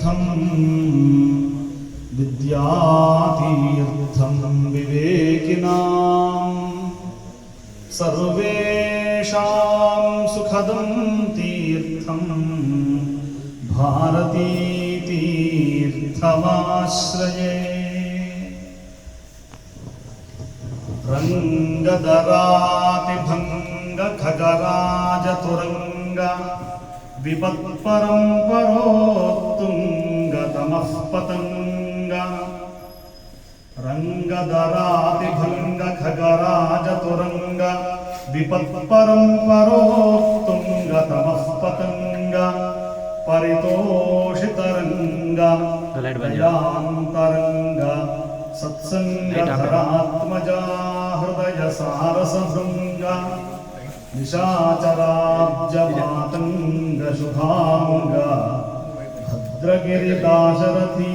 तीर्थम विद्यातीर्थम विवेकिनां सर्वेषां सुखदं तीर्थम भारती तीर्थमाश्रये। रंगदरातिभंग खगराजतुरंग विपत्परं परोत्तुंग तमः पतंग। रंगदरातिभंग खगराजतुरंग विपत्परं परोत्तुंग तमः पतंग। परितोषितरंग दयान्तरंग सत्संगधरात्मजा हृदय सारसभृंग। निशाचराब्जमातंग शुभांग भद्रगिरिदाशरथी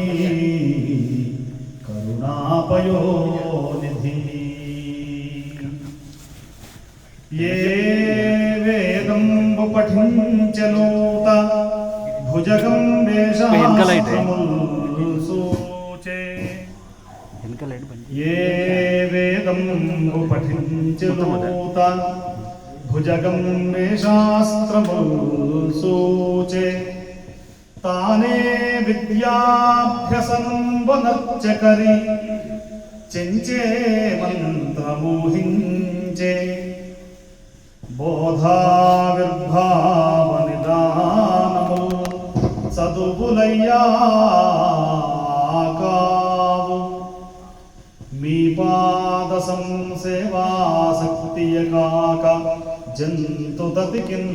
करुणापयोनिधि। ये वेदं पठिंचलोत भुजगं वेशास्त्रमुल्सूचे। ये वेदं पठिंचलोत भुजगं वेशास्त्रमुल्सूचे। ताने विद्याभ्यसनं वनर्चकरि చెంచే మంత్రమోహించే। బోధావిర్భావనిదానము చదువులయ్యాకావు। మీ పాద సంసేవాసక్తియకాక జంతుతతికిన్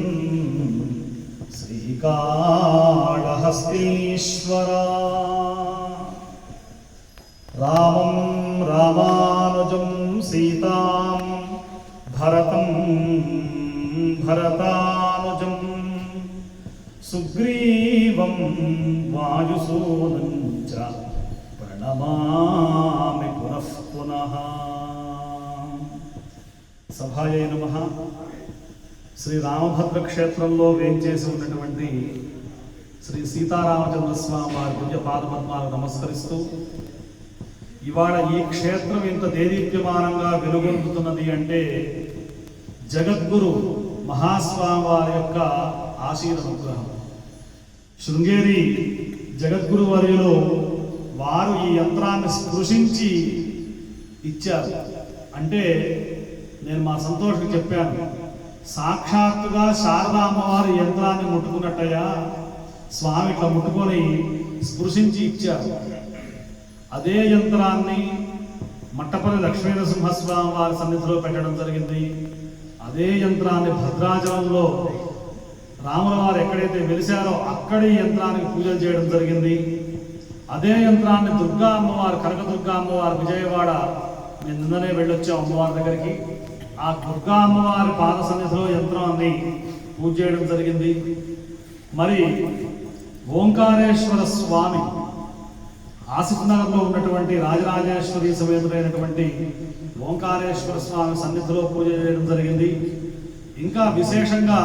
శ్రీకాళహస్తీశ్వరా। రామం రామానుజం సీతాం భరతం భరతానుజం సుగ్రీవం వాయుసూనం చ ప్రణమామి పునః పునః। సభాయై నమః। శ్రీ రామభద్ర క్షేత్రంలో వేంచేసి ఉన్నటువంటి శ్రీ సీతారామచంద్ర స్వామి వారి దివ్య పాదపద్మాలకు నమస్కరిస్తూ, ఇవాళ ఈ క్షేత్రం ఇంత దేదీప్యమానంగా వెలుగొందుతున్నది అంటే జగద్గురు మహాస్వామి వారి యొక్క ఆశీర్వాదం। శృంగేరి జగద్గురు వర్యులు వారు ఈ యంత్రాన్ని స్పృశించి ఇచ్చారు అంటే నేను మా సంతోషకు చెప్పాను, సాక్షాత్తుగా శారదా అమ్మవారి యంత్రాన్ని ముట్టుకున్నట్టయ్యా, స్వామి ఇట్లా ముట్టుకొని స్పృశించి ఇచ్చారు। అదే యంత్రాన్ని మట్టపల్లి లక్ష్మీనరసింహస్వామి వారి సన్నిధిలో పెట్టడం జరిగింది। అదే యంత్రాన్ని భద్రాచలంలో రాముల వారు ఎక్కడైతే వెలిశారో అక్కడి యంత్రానికి పూజలు చేయడం జరిగింది। అదే యంత్రాన్ని దుర్గా అమ్మవారు, కనకదుర్గా అమ్మవారు విజయవాడ, నేను నిన్ననే వెళ్ళొచ్చాం అమ్మవారి దగ్గరికి, ఆ దుర్గా అమ్మవారి పాద సన్నిధిలో యంత్రాన్ని పూజ చేయడం జరిగింది। మరి ఓంకారేశ్వర స్వామి ఆసిఫ్ నగర్లో ఉన్నటువంటి రాజరాజేశ్వరి సమేతుడైనటువంటి ఓంకారేశ్వర స్వామి సన్నిధిలో పూజ చేయడం జరిగింది। ఇంకా విశేషంగా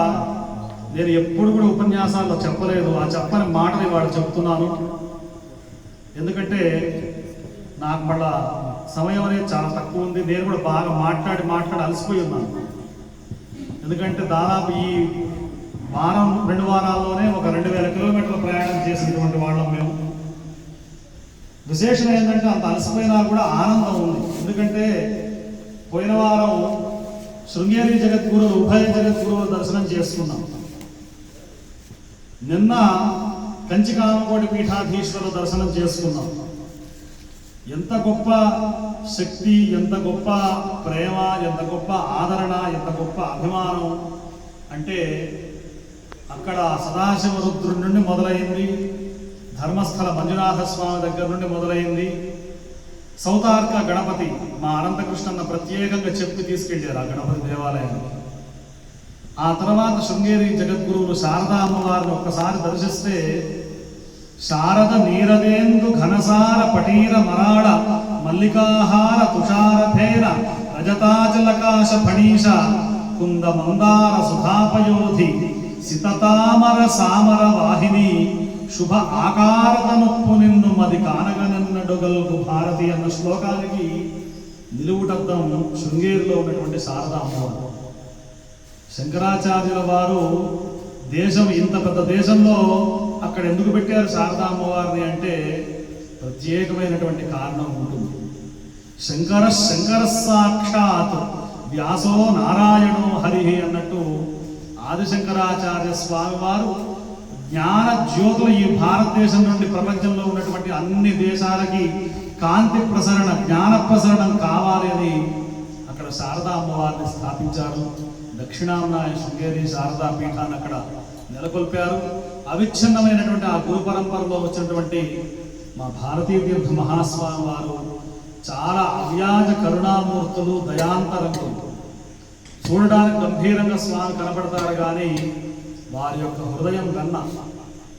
నేను ఎప్పుడు కూడా ఉపన్యాసాల్లో చెప్పలేదు, ఆ చెప్పని మాటని వాడు చెప్తున్నాను, ఎందుకంటే నాకు మళ్ళా సమయం అనేది చాలా తక్కువ ఉంది। నేను కూడా బాగా మాట్లాడి అలసిపోయి ఉన్నాను, ఎందుకంటే దాదాపు ఈ వారం 2 వారాల్లోనే ఒక 2000 కిలోమీటర్ల ప్రయాణం చేసినటువంటి వాళ్ళం మేము। విశేషం ఏంటంటే అంత అలసిపోయినా కూడా ఆనందం ఉంది, ఎందుకంటే పోయిన వారం శృంగేరి జగద్గురు ఉభయ జగద్గురువుల దర్శనం చేసుకున్నాం। నిన్న కంచికామకోటి పీఠాధీశ్వరుల దర్శనం చేసుకున్నాం। ఎంత గొప్ప శక్తి, ఎంత గొప్ప ప్రేమ, ఎంత గొప్ప ఆదరణ, ఎంత గొప్ప అభిమానం అంటే అక్కడ సదాశివ రుద్రుడి నుండి మొదలైంది, ధర్మస్థల మంజునాథ స్వామి దగ్గర నుండి మొదలైంది, సౌతార్క గణపతి మా అనంతకృష్ణన్న ప్రత్యేకంగా చెప్పి తీసుకెళ్ళారు ఆ గణపతి దేవాలయాన్ని। ఆ తర్వాత శృంగేరి జగద్గురువులు శారదా అమ్మవారిని ఒక్కసారి దర్శిస్తే శారద నీరవేందు ఘనసార పటీర మరాళ మల్లికాహార తుషారఫేర రజతాచలకాశ ఫణీష కుంద మందార సుధాపయోధి సితతామర సామర వాహిని శుభ ఆకారత నొప్పు నిన్ను మది కానగనన్నడుగల్గు భారతి అన్న శ్లోకానికి నిలువుటద్దం శృంగేరిలో ఉన్నటువంటి శారదా అమ్మవారు. శంకరాచార్యుల వారు దేశం ఇంత పెద్ద దేశంలో అక్కడ ఎందుకు పెట్టారు శారదా అమ్మవారిని అంటే ప్రత్యేకమైనటువంటి కారణం ఉంటుంది. శంకర సాక్షాత్ వ్యాసో నారాయణో హరి అన్నట్టు ఆదిశంకరాచార్య స్వామి వారు జ్ఞాన జ్యోతులు ఈ భారతదేశం నుండి ప్రపంచంలో ఉన్నటువంటి అన్ని దేశాలకి కాంతి ప్రసరణ, జ్ఞాన ప్రసరణం కావాలి అని అక్కడ శారదా అమ్మవారిని స్థాపించారు. దక్షిణాంనాయ శృంగేరి శారదా పీఠాన్ని అక్కడ నెలకొల్పారు. అవిచ్ఛిన్నమైనటువంటి ఆ గురు పరంపరలో వచ్చినటువంటి మా భారతీయ తీర్థ మహాస్వామి వారు చాలా అవ్యాజ కరుణామూర్తులు, దయాంతరంగులు. చూడడానికి గంభీరంగా స్వామి కనపడతారు కానీ వారి యొక్క హృదయం గన్న.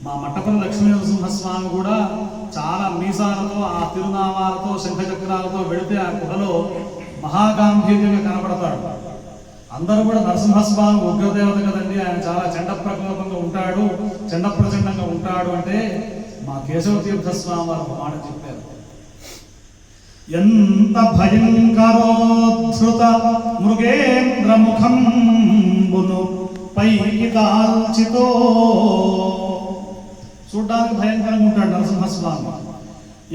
మా మట్టపల్లి లక్ష్మీ నరసింహస్వామి కూడా చాలా మీసాలతో, ఆ తిరునామాలతో, శంఖచక్రాలతో వెళితే ఆ గుహలో మహాగాంభీర్యంగా కనపడతాడు. అందరూ కూడా నరసింహస్వామి ఉగ్రదేవత కదండి, ఆయన చాలా చండ ప్రకోపంగా ఉంటాడు, చండ ప్రచండంగా ఉంటాడు అంటే మా కేశవ తీర్థస్వామి వారు ఒక మాట చెప్పారు. ఎంత భయంకరోద్ధృత మృగేంద్ర ముఖంబును పైకి దాల్చితో. చూడడానికి భయంకరంగా ఉంటాడు నరసింహస్వామి.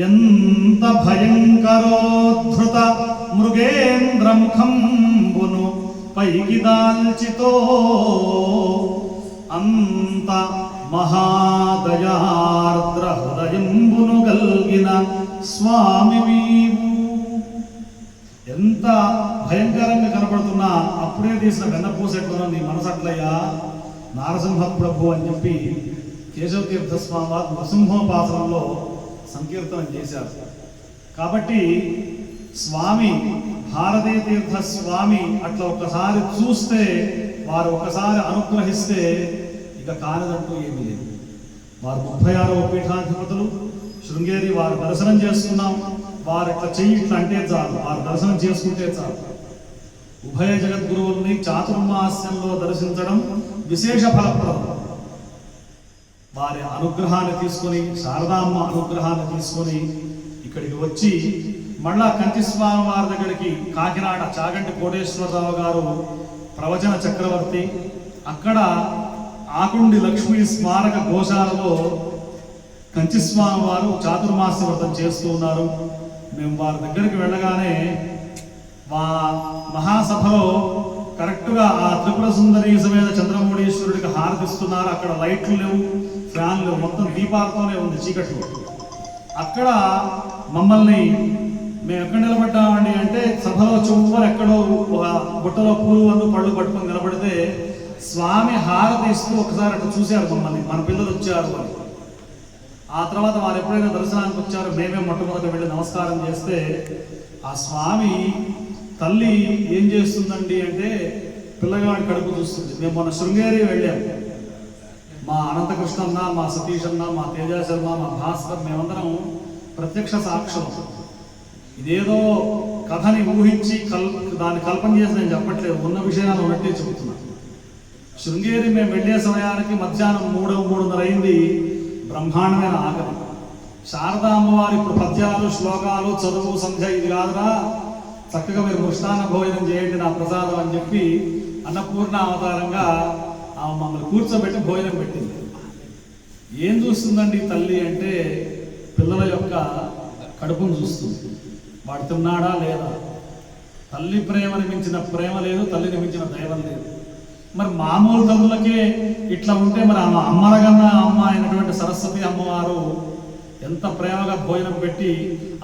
ఎంత భయంకరోద్ధృత మృగేంద్ర ముఖంబును పైకి దాల్చితో అంత మహాదయార్ద్ర హృదయంబును గల్గిన స్వామి వీవు. ఎంత భయంకరంగా కనపడుతున్నా అప్పుడే తీసిన వెన్నపూసెట్టున నీ మనసట్లయ్యా నారసింహ ప్రభు అని చెప్పి కేశవ తీర్థ స్వామి వారు నరసింహోపాసనంలో సంకీర్తనం చేశారు. కాబట్టి స్వామి భారతీ తీర్థ స్వామి అట్లా ఒక్కసారి చూస్తే, వారు ఒకసారి అనుగ్రహిస్తే ఇక కానిదంటూ ఏమీ లేదు. వారు 36వ పీఠాధిపతులు. శృంగేరి వారు దర్శనం చేసుకున్నాం. వారు ఇట్లా చెయ్యి ఇట్లా అంటే చాలు, వారు దర్శనం చేసుకుంటే చాలు. ఉభయ జగద్గురువుల్ని చాతుర్మాస్యంలో దర్శించడం విశేష ఫలప్రదం. వారి అనుగ్రహాన్ని తీసుకొని, శారదామ్మ అనుగ్రహాన్ని తీసుకొని ఇక్కడికి వచ్చి మళ్ళా కంచిస్వామి వారి దగ్గరికి కాకినాడ చాగంటి కోటేశ్వరరావు గారు ప్రవచన చక్రవర్తి, అక్కడ ఆకుండి లక్ష్మీ స్మారక గోశాలలో కంచిస్వామి వారు చాతుర్మాస్య వ్రతం చేస్తూ ఉన్నారు. మేము వారి దగ్గరికి వెళ్ళగానే మా మహాసభలో కరెక్ట్గా ఆ త్రిపుర సుందరి సమేత చంద్రమౌళీశ్వరుడికి హారతిస్తున్నారు. అక్కడ లైట్లు లేవు, ఫ్యాన్లు లేవు, మొత్తం దీపాలతోనే ఉంది చీకట్లు. అక్కడ మమ్మల్ని మేము ఎక్కడ నిలబడ్డామండి అంటే సభలో చుమ్మరు ఎక్కడో ఒక బుట్టలో పూలు వందు పళ్ళు పట్టుకొని నిలబడితే స్వామి హారతి ఇస్తూ ఒకసారి అట్లా చూశారు మమ్మల్ని, మన పిల్లలు వచ్చారు అని. ఆ తర్వాత వారు ఎప్పుడైనా దర్శనానికి వచ్చారో మేమే మొట్టమొదటి వెళ్ళి నమస్కారం చేస్తే ఆ స్వామి తల్లి ఏం చేస్తుందండి అంటే పిల్లగాడి కడుపు చూస్తుంది. మేము మొన్న శృంగేరి వెళ్ళాము. మా అనంతకృష్ణ అన్న, మా సతీష్ అన్న, మా తేజ శర్మ, మా భాస్కర్, మేమందరం ప్రత్యక్ష సాక్షులం. ఇదేదో కథని ఊహించి దాన్ని కల్పన చేసి నేను చెప్పట్లేదు, ఉన్న విషయాలు ఉన్నట్టే చెబుతున్నాను. శృంగేరి మేము వెళ్ళే సమయానికి మధ్యాహ్నం 3:30 అయింది. బ్రహ్మాండమైన ఆకలి. శారదా అమ్మవారి ఇప్పుడు పద్యాలు, శ్లోకాలు, చదువు, సంధ్య ఇది కాదురా, చక్కగా మీరు మృష్టాన్న భోజనం చేయండి నా ప్రసాదం అని చెప్పి అన్నపూర్ణ అవతారంగా ఆమె మమ్మల్ని కూర్చోబెట్టి భోజనం పెట్టింది. ఏం చూస్తుందండి తల్లి అంటే పిల్లల యొక్క కడుపును చూస్తుంది. వాడు తిన్నాడా లేదా? తల్లి ప్రేమని మించిన ప్రేమ లేదు, తల్లిని మించిన దైవం లేదు. మరి మామూలు తల్లులకే ఇట్లా ఉంటే మరి ఆమె అమ్మలగన్నా అమ్మ అయినటువంటి సరస్వతి అమ్మవారు ఎంత ప్రేమగా భోజనం పెట్టి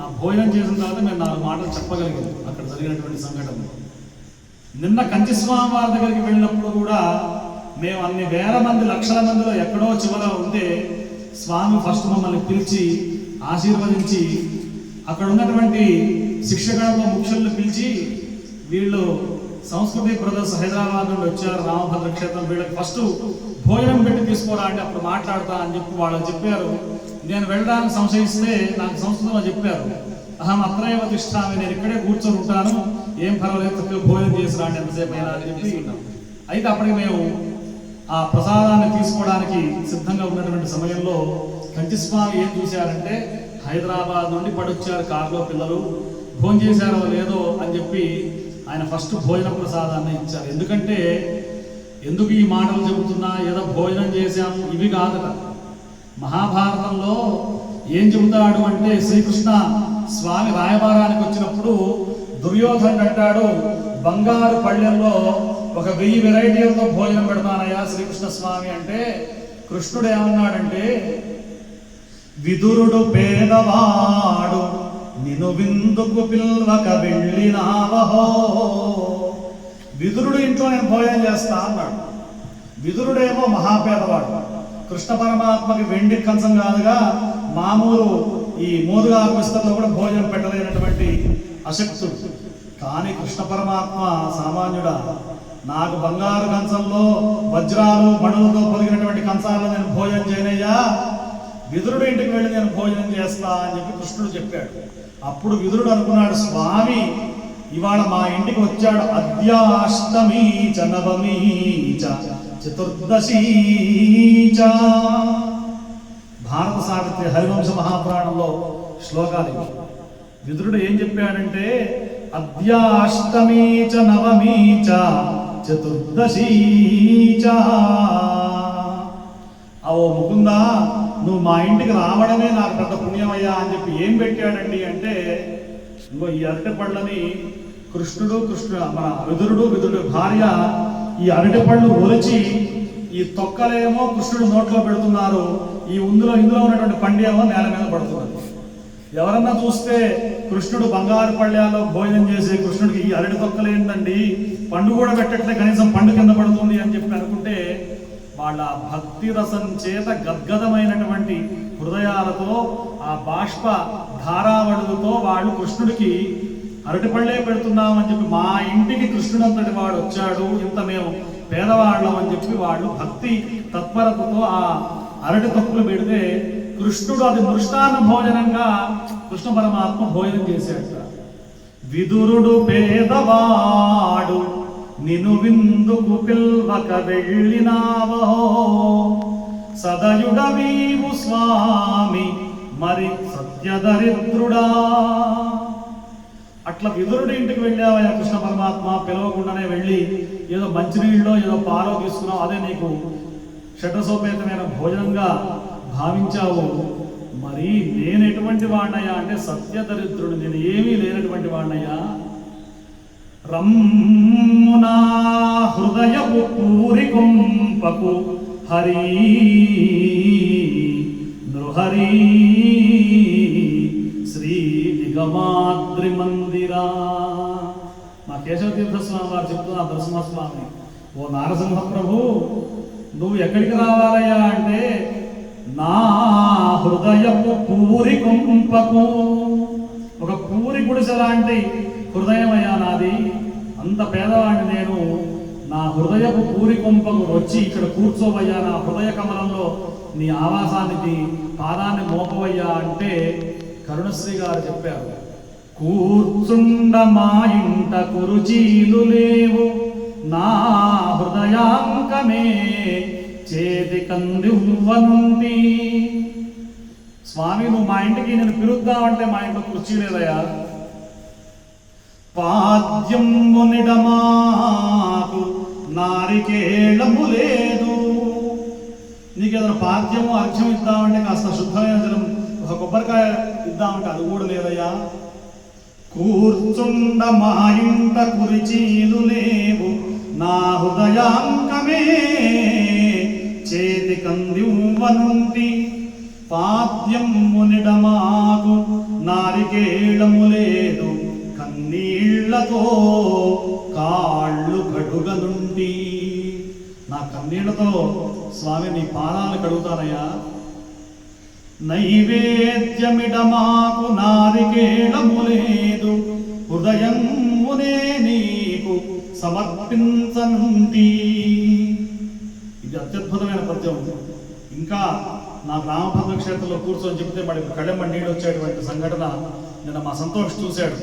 ఆ భోజనం చేసిన తర్వాత మేము 4 మాటలు చెప్పగలిగాం అక్కడ జరిగినటువంటి సంఘటన. నిన్న కంచిస్వామి వారి దగ్గరికి వెళ్ళినప్పుడు కూడా మేము అన్ని వేల మంది, లక్షల మందిలో ఎక్కడో చివర ఉంటే స్వామి ఫస్ట్ మమ్మల్ని పిలిచి ఆశీర్వదించి అక్కడ ఉన్నటువంటి శిక్షకులలో ముఖ్యులను పిలిచి, వీళ్ళు సంస్కృతి బ్రదర్స్ హైదరాబాద్ నుండి వచ్చారు, రామభద్ర క్షేత్రం, వీళ్ళకి ఫస్ట్ భోజనం పెట్టి తీసుకోరా అంటే అప్పుడు మాట్లాడతా అని చెప్పి వాళ్ళకి చెప్పారు. నేను వెళ్ళడానికి సంశయిస్తే నాకు సంస్కృతంలో చెప్పారు, అహం అత్రైవ తిష్టామి, నేను ఇక్కడే కూర్చొని ఉంటాను, ఏం పర్వాలేదు, భోజనం చేసి రాండి ఎంతసేపు అయినా అని చెప్పి. అయితే అప్పటికి మేము ఆ ప్రసాదాన్ని తీసుకోవడానికి సిద్ధంగా ఉన్నటువంటి సమయంలో కంచిస్వామి ఏం చూశారంటే హైదరాబాద్ నుండి పడొచ్చారు కారులో పిల్లలు, భోజనం చేశారో లేదో అని చెప్పి ఆయన ఫస్ట్ భోజన ప్రసాదాన్ని ఇచ్చారు. ఎందుకు ఈ మాటలు చెబుతున్నా, ఏదో భోజనం చేశాము ఇవి కాదట. మహాభారతంలో ఏం చెబుతాడు అంటే, శ్రీకృష్ణ స్వామి రాయబారానికి వచ్చినప్పుడు దుర్యోధనుడు అంటాడు, బంగారు పళ్ళెంలో 1000 వెరైటీలతో భోజనం పెడతానయ్యా శ్రీకృష్ణ స్వామి అంటే, కృష్ణుడు ఏమన్నాడంటే, విదురుడు పేదవాడు నిను విందుకు పిల్వక వెళ్ళినావహో. విదురుడు ఇంట్లో నేను భోజనం చేస్తా అన్నాడు. విదురుడేమో మహాపేదవాడు, కృష్ణ పరమాత్మకి వెండి కంచం కాదుగా మామూలు ఈ మోదుగా విస్తరంలో కూడా భోజనం పెట్టలేనటువంటి అశక్తుడు. కానీ కృష్ణ పరమాత్మ సామాన్యుడా, నాకు బంగారు కంచంలో వజ్రాలు మణులతో పొదిగినటువంటి కంచాలను నేను భోజనం చేయనయ్యా, విదురుడు ఇంటికి వెళ్ళి నేను భోజనం చేస్తా అని చెప్పి కృష్ణుడు చెప్పాడు. అప్పుడు విదురుడు అనుకున్నాడు, స్వామి ఇవాళ మా ఇంటికి వచ్చాడు, అద్యాష్టమి చ నవమి చ చతుర్దశి చ. భారత సావిత్రి హరివంశ మహాపురాణంలో శ్లోకాలు. విదురుడు ఏం చెప్పాడంటే, అద్యాష్టమి చ నవమి చ చతుర్దశి చ. ఓ ముకుందా, నువ్వు మా ఇంటికి రావడమే నాకు పెద్ద పుణ్యమయ్యా అని చెప్పి ఏం పెట్టాడండి అంటే, ఇంకో ఈ అరటి పళ్ళని మన విదురుడు భార్య ఈ అరటి పళ్ళు ఒలిచి ఈ తొక్కలేమో కృష్ణుడు నోట్లో పెడుతున్నారు, ఇందులో ఉన్నటువంటి పండేమో నేల మీద పడుతున్నది. ఎవరన్నా చూస్తే కృష్ణుడు బంగారు పళ్ళాల్లో భోజనం చేసి కృష్ణుడికి ఈ అరటి తొక్కలేందండి, పండు కూడా పెట్టట్లే, కనీసం పండు కింద పడుతుంది అని చెప్పి అనుకుంటే, వాళ్ళ భక్తి రసం చేత గద్గదమైనటువంటి హృదయాలతో ఆ బాష్ప ధారావళులతో వాళ్ళు కృష్ణుడికి అరటిపళ్ళే పెడుతున్నామని చెప్పి, మా ఇంటికి కృష్ణుడు అంతటి వాడు వచ్చాడు, ఇంత మేము పేదవాళ్ళం అని చెప్పి వాళ్ళు భక్తి తత్పరతతో ఆ అరటి తొక్కులు పెడితే కృష్ణుడు అది మృష్టాన్న భోజనంగా కృష్ణ పరమాత్మ భోజనం చేశాడు. విదురుడు పేదవాడు నిను విందుకు పిల్వక వెళ్ళినావహో, సదయుడవీవు స్వామి మరి సత్యదరిద్రుడా. అట్లా విదురుడి ఇంటికి వెళ్ళావయ్యా కృష్ణ పరమాత్మ, పిలవకుండానే వెళ్ళి ఏదో మంచినీళ్ళలో ఏదో పాలో తీసుకున్నావు, అదే నీకు షడ్రసోపేతమైన భోజనంగా భావించావు. మరి నేను ఎటువంటి వాడినయ్యా అంటే సత్యదరిద్రుడు, నేను ఏమీ లేనటువంటి వాడినయ్యా. రమ్మునా హృదయపు పూరి కుంపకు హరి నృహరి శ్రీ నిగమాద్రి మందిరా. మా కేశవతీర్థస్వామి వారు చెప్తున్నారు నరసింహస్వామి, ఓ నారసింహ ప్రభు నువ్వు ఎక్కడికి రావాలయ్యా అంటే, నా హృదయపు పూరి కుంపకు, ఒక పూరి గుడిసె లాంటి హృదయమయ్యా నాది, అంత పేదవాడిని నేను, నా హృదయపు పూరి కుంపకు వచ్చి ఇక్కడ కూర్చోవయ్యా, నా హృదయ కమలంలో నీ ఆవాసానికి పాదాన్ని మోపవయ్యా అంటే కరుణశ్రీ గారు చెప్పారు, కూర్చుండ మా ఇంట కురుచీలు లేవు, నా హృదయాంకమే చేతి కందివ్వనుంది. స్వామి నువ్వు మా ఇంటికి నేను పిలుద్దామంటే మా ఇంట్లో కుర్చీ లేదయ్యా. పాద్యము నిడమాకు నారికేళము లేదు, నీకేదైనా పాద్యము అర్ఘ్యం ఇద్దామంటే కాస్త శుద్ధమైన జలం ఒక కొబ్బరికాయ ఇద్దామంటే అది కూడా లేదయ్యా. కూర్చుండ మా ఇంట కురిచీలు లేవు, నా హృదయాంకమే చేతి కందివ్వనుంది. పాద్యము నిడమాకు నారికేళము లేదు, కన్నీళ్లతో కాళ్ళు కడుగనుండి. నా కన్నీళ్లతో స్వామి నీ పాదాలు కడుగుతానయ్యా. నైవేద్యమిడమాకు నారికేళము లేదు, హృదయమునే నీకు సమర్పించనుండి. ఇది అత్యద్భుతమైన పద్యం. ఇంకా నా రామభద్ర క్షేత్రంలో కూర్చొని చెప్తే మరి కళ్ళెమ్మ నీళ్ళు వచ్చేటువంటి సంఘటన నిన్న మా సంతోష్ చూశాడు.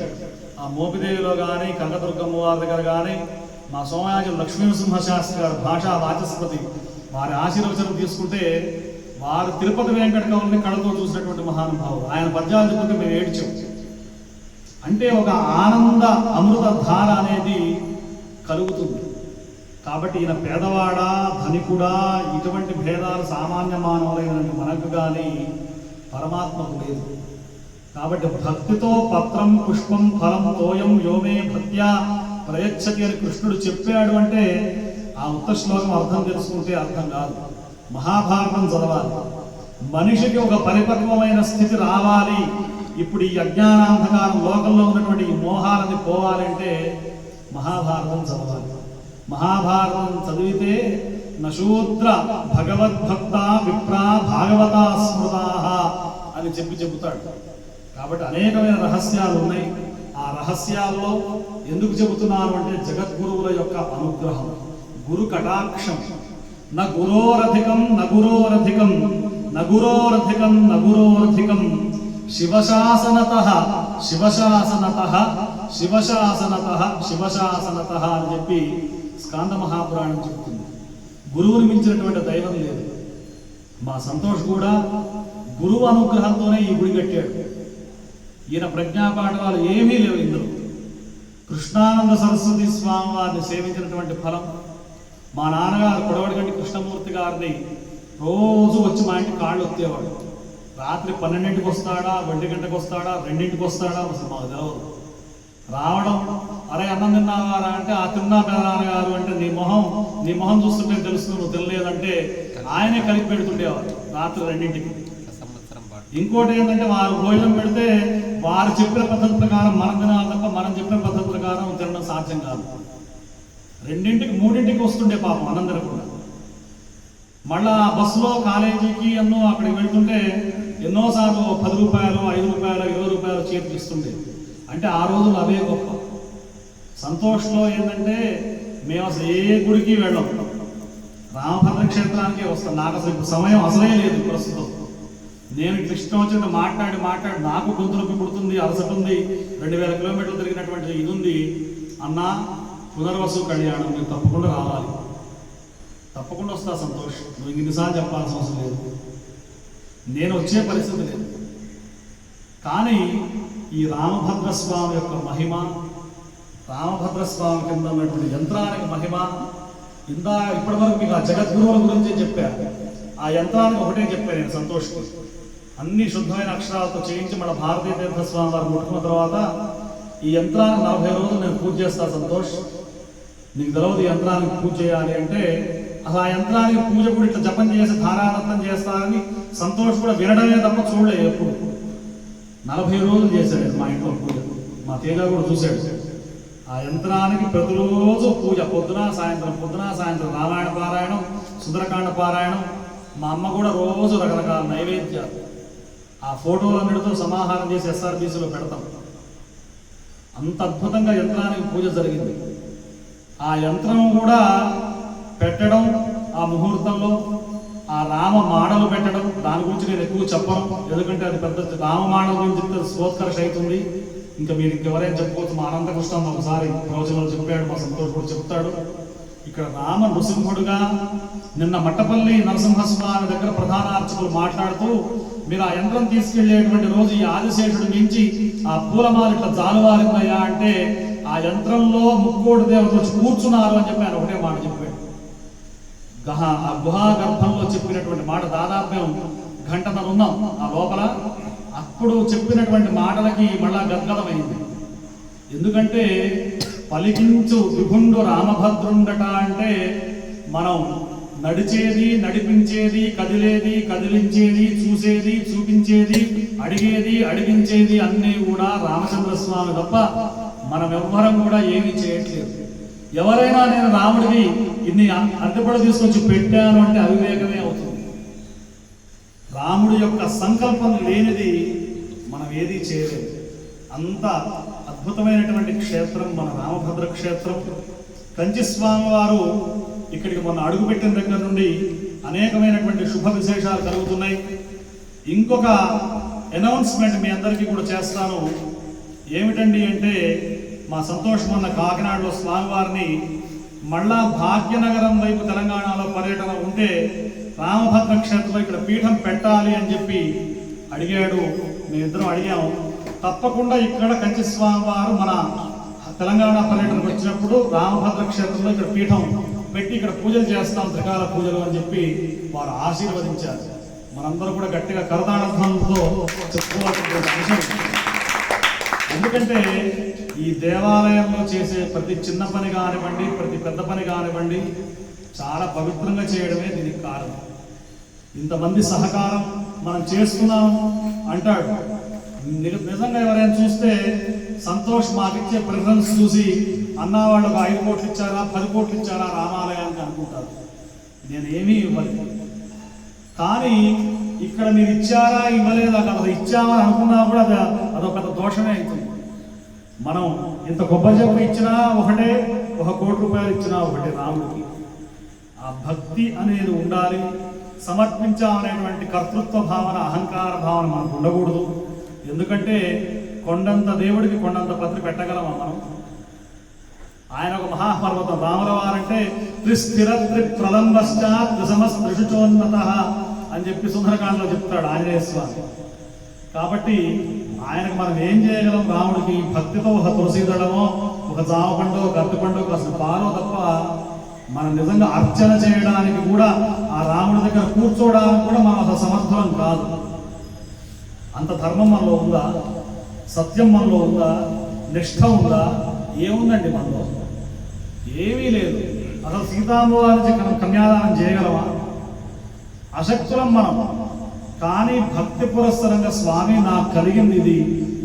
ఆ మోపిదేవిలో కానీ కనకదుర్గమ్మ వారి దగ్గర కానీ మా సోమయాజు లక్ష్మీనరసింహ శాస్త్రి గారు భాషా వాచస్పతి వారి ఆశీర్వచనం తీసుకుంటే వారు తిరుపతి వెంకట కవుల్ని కళ్ళతో చూసినటువంటి మహానుభావులు. ఆయన పద్యాలు చెప్తుంటే మేము ఏడ్చాం. అంటే ఒక ఆనంద అమృత ధార అనేది కలుగుతుంది. కాబట్టి ఈయన పేదవాడా ధనికుడా ఇటువంటి భేదాలు సామాన్య మానవులైన మనకు కానీ పరమాత్మకు లేదు. కాబట్టి భక్తితో పత్రం పుష్పం ఫలం తోయం యోమే భక్త్యా ప్రయచ్చతి అని కృష్ణుడు చెప్పాడు అంటే ఆ ఉత్తర శ్లోకం అర్థం తెలుసుకుంటే అర్థం కాదు. మహాభారతం చదవాలి. మనిషికి ఒక పరిపక్వమైన స్థితి రావాలి. ఇప్పుడు ఈ అజ్ఞానాంధకారం లోకంలో ఉన్నటువంటి ఈ మోహాలని పోవాలంటే మహాభారతం చదవాలి. మహాభారతం చదివితే నశూద్ర భగవద్భక్త విప్రా భాగవత స్మృతా అని చెబుతాడు. కాబట్టి అనేకమైన రహస్యాలు ఉన్నాయి. ఆ రహస్యాల్లో ఎందుకు చెబుతున్నారు అంటే జగద్గురువుల యొక్క అనుగ్రహం, గురు కటాక్షం. నగురోరధికం నగురోరధికం నగురోరధికం నగురోరధికం శివశాసనతః శివశాసనతః శివశాసనతః శివశాసనతః అని చెప్పి స్కాంద మహాపురాణం చెబుతుంది. గురువుని మించినటువంటి దైవం లేదు. మా సంతోష్ కూడా గురువు అనుగ్రహంతోనే ఈ గుడి కట్టాడు. ఈయన ప్రజ్ఞాపాఠాలు ఏమీ లేవు ఇందులో. కృష్ణానంద సరస్వతి స్వామి వారిని సేవించినటువంటి ఫలం. మా నాన్నగారు కొడవడిగంటి కృష్ణమూర్తి గారిని రోజు వచ్చి మా ఇంటి కాళ్ళు ఒత్తేవాడు. రాత్రి 12ంటికి వస్తాడా, 1 గంటకు వస్తాడా, 2ంటికి వస్తాడా అసలు మాకు తెలవదు. రావడం, అరే అన్నం తిన్నావారా అంటే ఆ తిన్నా పెదనాన్నగారు అంటే నీ మొహం చూస్తుంటే తెలుస్తుంది నువ్వు తినలేదంటే ఆయనే కలిపి పెడుతుండేవారు రాత్రి 2ంటికి. ఇంకోటి ఏంటంటే వారు భోజనం పెడితే వారు చెప్పిన పద్ధతి ప్రకారం మనం తినాలి తప్ప మనం చెప్పిన పద్ధతి ప్రకారం తినడం సాధ్యం కాదు. 2ంటికి 3ంటికి వస్తుండే పాపం అన్నం తినకుండా. మళ్ళా బస్సులో కాలేజీకి అక్కడికి వెళ్తుంటే ఎన్నోసార్లు 10 రూపాయలు 5 రూపాయలు 20 రూపాయలు చేర్పిస్తుండే. అంటే ఆ రోజులు అవే గొప్ప. సంతోష్లో ఏంటంటే మేము అసలు ఏ గుడికి వెళ్ళాం, రామభద్ర క్షేత్రానికే వస్తాం. నాకు అసలు ఇప్పుడు సమయం అసలే లేదు ప్రస్తుతం. నేను ఇష్టం వచ్చినట్టు మాట్లాడి నాకు గొంతు నొప్పి పుడుతుంది, అలసట ఉంది, 2000 కిలోమీటర్లు తిరిగినటువంటి ఇది ఉంది. అన్నా పునర్వసు కళ్యాణం మీరు తప్పకుండా రావాలి. తప్పకుండా వస్తా సంతోష్, నువ్వు ఇన్నిసార్లు చెప్పాల్సిన అవసరం లేదు. నేను వచ్చే పరిస్థితి లేదు. కానీ ఈ రామభద్రస్వామి యొక్క మహిమ, రామభద్రస్వామి కింద ఉన్నటువంటి యంత్రానికి మహిమ, ఇప్పటి వరకు మీకు ఆ జగద్గురువుల గురించి చెప్పాను. ఆ యంత్రానికి ఒకటే చెప్పాను నేను సంతోష్కి. అన్ని శుద్ధమైన అక్షరాలతో చేయించి మన భారతీయ తీర్థస్వామి వారు ముట్టుకున్న తర్వాత ఈ యంత్రానికి 40 రోజులు నేను పూజ చేస్తా సంతోష్. నీకు తెలవదు ఈ యంత్రానికి పూజ చేయాలి అంటే. అసలు ఆ యంత్రానికి పూజ కూడా ఇట్లా జపం చేసి ధారాదత్తం చేస్తారని సంతోష్ కూడా వినడమే తప్ప చూడలేదు ఎప్పుడు. 40 రోజులు చేశాడు మా ఇంట్లో పూజ. మా తేజ కూడా చూశాడు. ఆ యంత్రానికి ప్రతిరోజు పూజ, పొద్దున సాయంత్రం రామాయణ పారాయణం, సుందరకాండ పారాయణం. మా అమ్మ కూడా రోజు రకరకాల నైవేద్యాలు ఆ ఫోటోలన్నిటితో సమాహారం చేసి SRBCలో పెడతాం. అంత అద్భుతంగా యంత్రానికి పూజ జరిగింది. ఆ యంత్రం కూడా పెట్టడం, ఆ ముహూర్తంలో ఆ రామ మాడలు పెట్టడం, దాని గురించి నేను ఎక్కువ చెప్పను. ఎందుకంటే అది పెద్ద రామ మాడల గురించి చెప్తే శ్రోత్కర్ష అవుతుంది. ఇంకా మీరు ఇంకెవరైనా చెప్పుకోవచ్చు. మా అనంతకృష్ణ ఒకసారి ప్రవచనాలు చెప్పాడు, మా సంతోష్ కూడా చెప్తాడు. ఇక్కడ రామ నృసింహుడుగా నిన్న మట్టపల్లి నరసింహస్వామి దగ్గర ప్రధాన అర్చకులు మాట్లాడుతూ మీరు ఆ యంత్రం తీసుకెళ్లేటువంటి రోజు ఈ ఆదిశేషుడు మించి ఆ పూలమాల ఇట్లా జాలువారిందయ్యా అంటే ఆ యంత్రంలో ముక్కోడు దేవతలు వచ్చి కూర్చున్నారు అని చెప్పి ఆయన ఒకటే మాట చెప్పాడు. ఆ గుహా గర్భంలో చెప్పినటువంటి మాట దాదాపు మేము గంటన్నర ఉన్నాం ఆ లోపల. అప్పుడు చెప్పినటువంటి మాటలకి మళ్ళా గద్గదమైంది. ఎందుకంటే పలికించు విభుండు రామభద్రుండట అంటే మనం నడిచేది, నడిపించేది, కదిలేది, కదిలించేది, చూసేది, చూపించేది, అడిగేది, అడిగించేది అన్నీ కూడా రామచంద్రస్వామి తప్ప మనం ఎవ్వరం కూడా ఏమీ చేయట్లేదు. ఎవరైనా నేను రాముడికి ఇన్ని అడ్డుపడ తీసుకొచ్చి పెట్టాను అంటే అవివేకమే అవుతుంది. రాముడి యొక్క సంకల్పం లేనిది మనం ఏదీ చేయలేదు. అంత అద్భుతమైనటువంటి క్షేత్రం మన రామభద్ర క్షేత్రం. కంచిస్వామి వారు ఇక్కడికి మొన్న అడుగుపెట్టిన దగ్గర నుండి అనేకమైనటువంటి శుభ విశేషాలు కలుగుతున్నాయి. ఇంకొక అనౌన్స్మెంట్ మీ అందరికీ కూడా చేస్తాను. ఏమిటండి అంటే మా సంతోషం మొన్న కాకినాడలో స్వామివారిని మళ్ళా భాగ్యనగరం వైపు తెలంగాణలో పర్యటన ఉంటే రామభద్ర క్షేత్రంలో ఇక్కడ పీఠం పెట్టాలి అని చెప్పి అడిగాడు. మేమిద్దరం అడిగాము. తప్పకుండా ఇక్కడ కంచి స్వామి వారు మన తెలంగాణ పర్యటనకు వచ్చినప్పుడు రామభద్ర క్షేత్రంలో ఇక్కడ పీఠం పెట్టి ఇక్కడ పూజలు చేస్తాం, త్రికాల పూజలు అని చెప్పి వారు ఆశీర్వదించారు. మనందరూ కూడా గట్టిగా కరతాళధ్వనులతో చెప్పుకోవాల్సిన విషయం. ఎందుకంటే ఈ దేవాలయంలో చేసే ప్రతి చిన్న పని కానివ్వండి, ప్రతి పెద్ద పని కానివ్వండి, చాలా పవిత్రంగా చేయడమే దీనికి కారణం. ఇంతమంది సహకారం మనం చేస్తున్నాం అంటాడు. నిజంగా ఎవరైనా చూస్తే సంతోష్ మాకిచ్చే ప్రిఫరెన్స్ చూసి అన్నవాళ్ళు ఒక 5 కోట్లు ఇచ్చారా 10 కోట్లు ఇచ్చారా రామాలయానికి అనుకుంటారు. నేనేమీ ఇవ్వలేదు. కానీ ఇక్కడ మీరు ఇచ్చారా ఇవ్వలేదా కదా, ఇచ్చామని అనుకున్నా కూడా అదొక పెద్ద దోషమే అవుతుంది. మనం ఇంత కొబ్బరి చెప్పు ఇచ్చినా ఒకటే, 1 కోటి రూపాయలు ఇచ్చినా ఒకటే రాముడికి. ఆ భక్తి అనేది ఉండాలి. సమర్పించామనేటువంటి కర్తృత్వ భావన, అహంకార భావన మనకు ఉండకూడదు. ఎందుకంటే కొండంత దేవుడికి కొండంత పత్రి పెట్టగలమా మనం? ఆయన ఒక మహాపర్వతం. రాముల వారంటే త్రిస్థిర త్రిప్రలంబశ్చాత్రిశమస్త్రిషుచోన్నత అని చెప్పి సుందరకాండలో చెప్తాడు ఆంజనేయ స్వామి. కాబట్టి ఆయనకు మనం ఏం చేయగలం? రాముడికి భక్తితో ఒక తులసీదళమో, ఒక జామపండో, ఒక అరటిపండో, అసలు పాలో తప్ప మనం నిజంగా అర్చన చేయడానికి కూడా, ఆ రాముడి దగ్గర కూర్చోవడానికి కూడా మనం అసలు సమర్థం కాదు. అంత ధర్మం మనలో ఉందా? సత్యం మనలో ఉందా? నిష్ఠ ఉందా? ఏముందండి మనలో? ఏమీ లేదు. అసలు సీతామ్మవారికి మనం కన్యాదానం చేయగలమా? అశక్తులం మనం. కానీ భక్తి పురస్సరంగా స్వామి నాకు కలిగింది ఇది,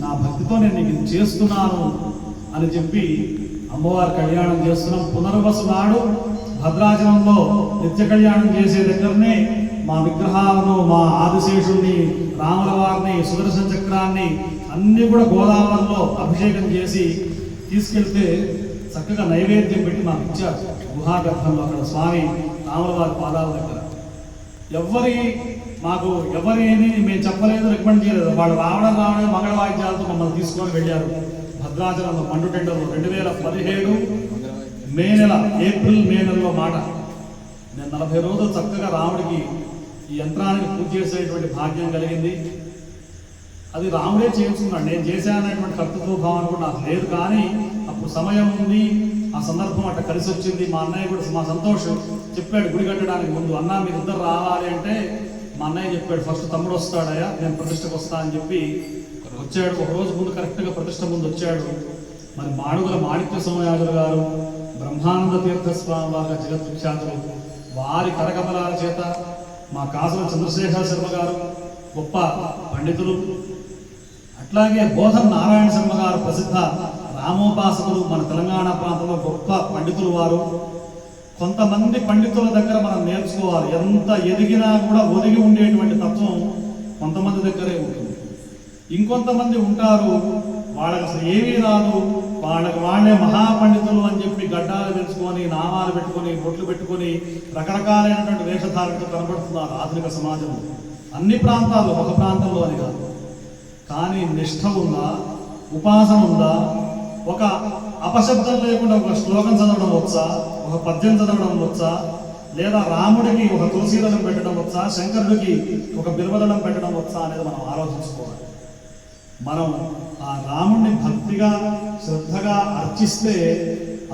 నా భక్తితో నేను నీకు ఇది చేస్తున్నాను అని చెప్పి అమ్మవారి కళ్యాణం చేస్తున్నాం. పునర్వసు నాడు భద్రాచలంలో నిత్య కళ్యాణం చేసే దగ్గరనే మా విగ్రహాలను, మా ఆదిశేషుణ్ణి, రాముల వారిని, సుదర్శన చక్రాన్ని అన్నీ కూడా గోదావరిలో అభిషేకం చేసి తీసుకెళ్తే చక్కగా నైవేద్యం పెట్టి మాకు ఇచ్చారు. గుహాగర్భంలో అక్కడ స్వామి రాముల వారి పాదాల దగ్గర. ఎవరిని మేము చెప్పలేదు, రికమెండ్ చేయలేదు. వాళ్ళు రావడం మంగళ వాయిద్యాలతో మమ్మల్ని తీసుకొని వెళ్ళారు. భద్రాచలంలో మండు టెండర్లో 2017 ఏప్రిల్ మే నెలలో మాట. నేను 40 రోజులు చక్కగా రాముడికి ఈ యంత్రానికి పూజ చేసేటువంటి భాగ్యం కలిగింది. అది రాముడే చేయించుకున్నాడు. నేను చేశాననేటువంటి కర్తృత్వ భావన కూడా నాకు లేదు. కానీ అప్పుడు సమయం ఉంది, ఆ సందర్భం అట్లా కలిసి వచ్చింది. మా అన్నయ్య కూడా, మా సంతోష్ చెప్పాడు గుడి కట్టడానికి ముందు, అన్న మీరిద్దరు రావాలి అంటే మా అన్నయ్య చెప్పాడు, ఫస్ట్ తమ్ముడు వస్తాడయ్యా, నేను ప్రతిష్టకు వస్తా అని చెప్పి వచ్చాడు. ఒక రోజు ముందు కరెక్ట్గా ప్రతిష్ట ముందు వచ్చాడు. మరి మాడుగుల మాణిక్య సోమయాజులు గారు, బ్రహ్మానంద తీర్థస్వామి వారి జగద్విఖ్యాతులు, వారి కరకమలాల చేత మా కాసుల చంద్రశేఖర శర్మ గారు గొప్ప పండితులు, అట్లాగే బోధన్ నారాయణ శర్మ గారు ప్రసిద్ధ రామోపాసకులు, మన తెలంగాణ ప్రాంతంలో గొప్ప పండితులు వారు. కొంతమంది పండితుల దగ్గర మనం నేర్చుకోవాలి. ఎంత ఎదిగినా కూడా ఒదిగి ఉండేటువంటి తత్వం కొంతమంది దగ్గరే ఉంటుంది. ఇంకొంతమంది ఉంటారు, వాళ్ళకి అసలు ఏమీ రాదు, వాళ్ళే మహాపండితులు అని చెప్పి గడ్డాలు పెంచుకొని, నామాలు పెట్టుకొని, బొట్లు పెట్టుకొని, రకరకాలైనటువంటి వేషధారణతో కనబడుతున్నారు ఆధునిక సమాజంలో. అన్ని ప్రాంతాల్లో, ఒక ప్రాంతంలో అని కాదు. కానీ నిష్ఠ ఉందా? ఉపాసన ఉందా? ఒక అపశబ్దం లేకుండా ఒక శ్లోకం చదవడం వచ్చా? ఒక పద్యం చదవడం వచ్చా? లేదా రాముడికి ఒక తులసీదళం పెట్టడం వచ్చా? శంకరుడికి ఒక బిల్వదళం పెట్టడం వచ్చా అనేది మనం ఆలోచించుకోవాలి. మనం ఆ రాముడిని భక్తిగా, శ్రద్ధగా అర్చిస్తే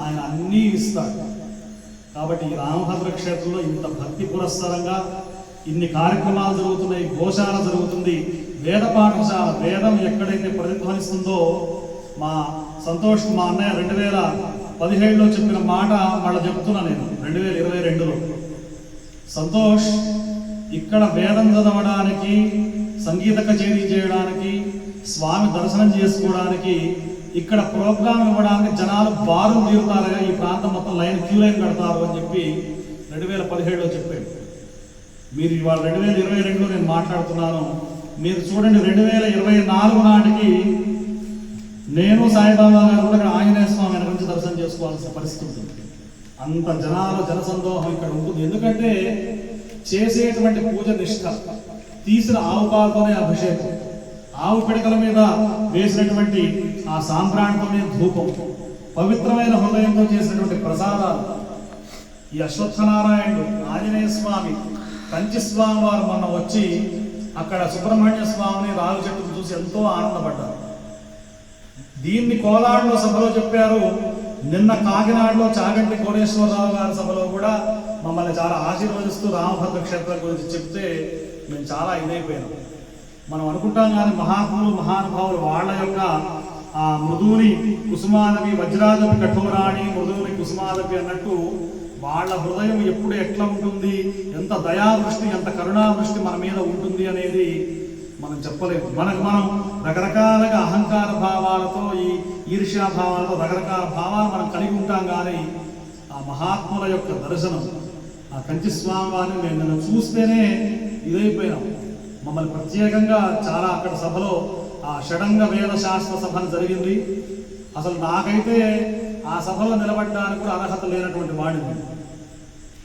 ఆయన అన్నీ ఇస్తాడు. కాబట్టి ఈ రామభద్ర క్షేత్రంలో ఇంత భక్తి పురస్సరంగా ఇన్ని కార్యక్రమాలు జరుగుతున్నాయి. గోశాల జరుగుతుంది, వేద పాఠశాల, వేదం ఎక్కడైతే ప్రతిధ్వనిస్తుందో. మా సంతోష్, మా అన్నయ్య 2017లో చెప్పిన మాట మళ్ళీ చెప్తున్నా నేను 2022లో. సంతోష్, ఇక్కడ వేదం చదవడానికి, సంగీత కచేరీ చేయడానికి, స్వామి దర్శనం చేసుకోవడానికి, ఇక్కడ ప్రోగ్రాం ఇవ్వడానికి జనాలు బారు తీరుతారుగా, ఈ ప్రాంతం మొత్తం క్యూ లైన్ కడతారు అని చెప్పి 2017లో చెప్పాడు. మీరు ఇవాళ 2022లో నేను మాట్లాడుతున్నాను. మీరు చూడండి, 2024 నాటికి నేను సాయిబాబా గారు కూడా ఆంజనేయ స్వామి వెనక నుంచి దర్శనం చేసుకోవాల్సిన పరిస్థితి ఉంటుంది. అంత జనసందోహం ఇక్కడ ఉంటుంది. ఎందుకంటే చేసేటువంటి పూజ నిష్ఠ, తీసిన ఆవు పాలతోనే అభిషేకం, ఆవు పిడకల మీద వేసినటువంటి ఆ సాంబ్రాణితోనే ధూపం, పవిత్రమైన హృదయంతో చేసినటువంటి ప్రసాదాలు. ఈ అశ్వత్థనారాయణుడు, ఆంజనేయ స్వామి కంచి స్వామి వారు మొన్న వచ్చి అక్కడ సుబ్రహ్మణ్య స్వామిని రావి చెట్టుకు చూసి ఎంతో ఆనందపడ్డారు. దీన్ని కోలాడులో సభలో చెప్పారు. నిన్న కాకినాడలో చాగంటి కోటేశ్వరరావు గారి సభలో కూడా మమ్మల్ని చాలా ఆశీర్వదిస్తూ రామభద్ర క్షేత్రం గురించి చెప్తే మేము చాలా ఇదైపోయాం. మనం అనుకుంటాం కానీ మహాత్ములు మహానుభావులు వాళ్ళ యొక్క ఆ మృదువుని కుసుమాదవి వజ్రాదవి కఠోరాణి మృదువుని కుసుమాదవి అన్నట్టు వాళ్ళ హృదయం ఎప్పుడు ఎట్లా ఉంటుంది, ఎంత దయాదృష్టి ఎంత కరుణాదృష్టి మన మీద ఉంటుంది అనేది మనం చెప్పలేము. మనం రకరకాలుగా అహంకార భావాలతో ఈ ఈర్ష్యా భావాలతో రకరకాల భావాలు మనం కలిగి ఉంటాం. కానీ ఆ మహాత్ముల యొక్క దర్శనం ఆ కంచి స్వామి వారిని మేము నిన్ను చూస్తేనే ఇదైపోయినాం. మమ్మల్ని ప్రత్యేకంగా చాలా అక్కడ సభలో ఆ షడంగ వేద శాస్త్ర సభ జరిగింది. అసలు నాకైతే ఆ సభలో నిలబడడానికి కూడా అర్హత లేనటువంటి వాడిని.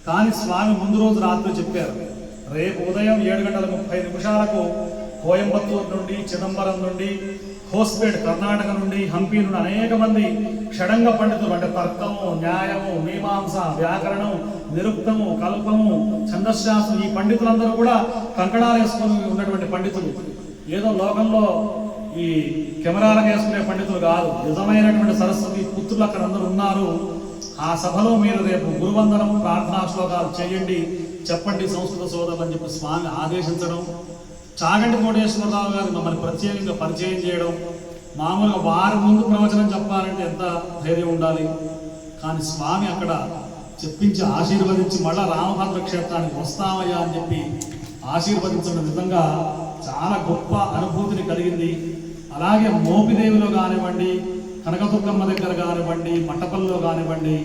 కానీ స్వామి ముందు రోజు రాత్రి చెప్పారు, రేపు ఉదయం 7:30 కోయంబత్తూరు నుండి, చిదంబరం నుండి, హోస్పేట్ కర్ణాటక నుండి, హంపి నుండి అనేక మంది షడంగ పండితులు, అంటే తర్కము, న్యాయము, మీమాంస, వ్యాకరణం, నిరుక్తము, కల్పము, ఛందశాస్త్రం, ఈ పండితులందరూ కూడా కంకణాలు వేసుకొని ఉన్నటువంటి పండితులు. ఏదో లోకంలో ఈ కెమెరాలకు వేసుకునే పండితులు కాదు, నిజమైనటువంటి సరస్వతి పుత్రులు అక్కడ అందరూ ఉన్నారు. ఆ సభలో మీరు రేపు గురువందనం ప్రార్థనా శ్లోకాలు చేయండి, చెప్పండి సంస్కృత సోదరులు అని చెప్పి స్వామి ఆదేశించడం, చాగంటి కోటేశ్వరరావు గారు మమ్మల్ని ప్రత్యేకంగా పరిచయం చేయడం. మామూలుగా వారి ముందు ప్రవచనం చెప్పాలంటే ఎంత ధైర్యం ఉండాలి. కానీ స్వామి అక్కడ చెప్పించి ఆశీర్వదించి మళ్ళా రామభద్ర క్షేత్రానికి వస్తామయ్యా అని చెప్పి ఆశీర్వదించడం నిజంగా చాలా గొప్ప అనుభూతిని కలిగింది. అలాగే మోపిదేవిలో కానివ్వండి, కనకదుర్గమ్మ దగ్గర కానివ్వండి, మట్టపల్లిలో కానివ్వండి,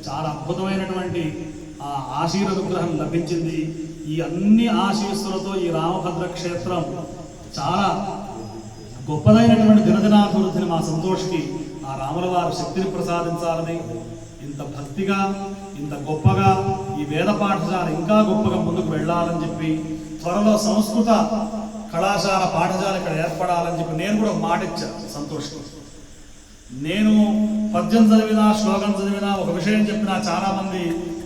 చాలా అద్భుతమైనటువంటి ఆ ఆశీర్వదగ్రహం లభించింది. ఈ అన్ని ఆశీస్సులతో ఈ రామభద్ర క్షేత్రం చాలా గొప్పదైనటువంటి దినదినాభివృద్ధిని మా సంతోషికి ఆ రాముల వారు శక్తిని ప్రసాదించాలని, ఇంత భక్తిగా ఇంత గొప్పగా ఈ వేద పాఠశాల ఇంకా గొప్పగా ముందుకు వెళ్ళాలని చెప్పి, త్వరలో సంస్కృత కళాశాల పాఠశాల ఇక్కడ ఏర్పడాలని చెప్పి నేను కూడా ఒక మాట ఇచ్చాను సంతోషం. నేను పద్యం చదివినా, శ్లోకం చదివినా, ఒక విషయం చెప్పినా చాలామంది